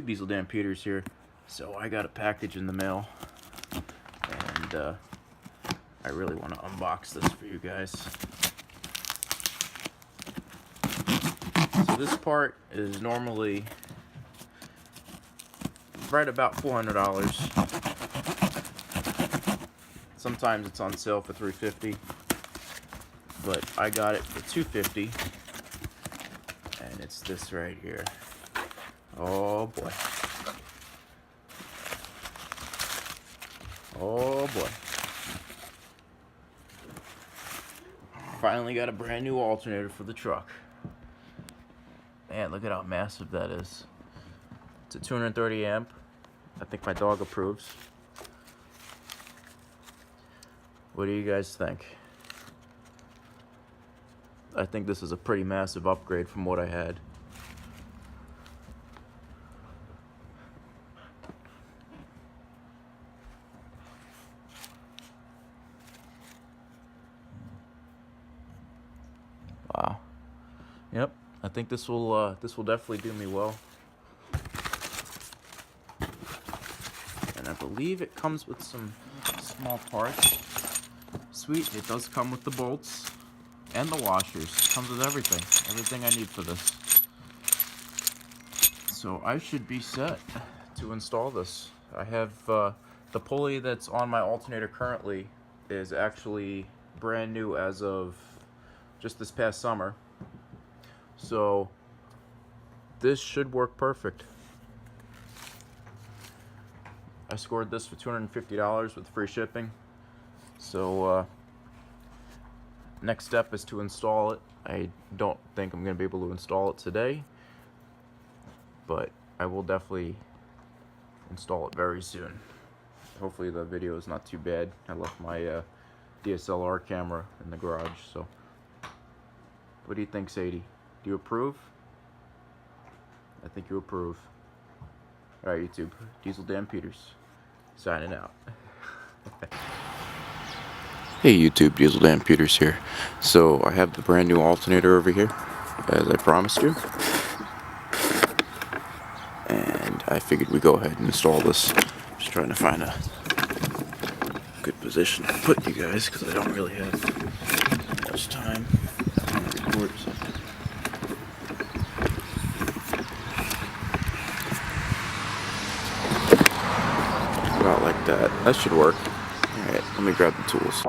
Diesel Dan Peters here. So I got a package in the mail, and I really want to unbox this for you guys. So this part is normally right about $400. Sometimes it's on sale for $350, but I got it for $250, and it's this right here. Oh boy. Oh boy. Finally got a brand new alternator for the truck. Man, look at how massive that is. It's a 230 amp. I think my dog approves. What do you guys think? I think this is a pretty massive upgrade from what I had. Wow. Yep, I think this will definitely do me well. And I believe it comes with some small parts. Sweet, it does come with the bolts and the washers. It comes with everything I need for this. So I should be set to install this. I have the pulley that's on my alternator currently is actually brand new as of just this past summer. So this should work perfect. I scored this for $250 with free shipping. So next step is to install it. I don't think I'm going to be able to install it today, but I will definitely install it very soon. Hopefully the video is not too bad. I left my DSLR camera in the garage. So what do you think, Sadie? Do you approve? I think you approve. Alright, YouTube, Diesel Dan Peters signing out. Hey YouTube, Diesel Dan Peters here. So I have the brand new alternator over here, as I promised you. And I figured we'd go ahead and install this. Just trying to find a good position to put you guys, because I don't really have much time to record. So. About like that. That should work. Alright, let me grab the tools.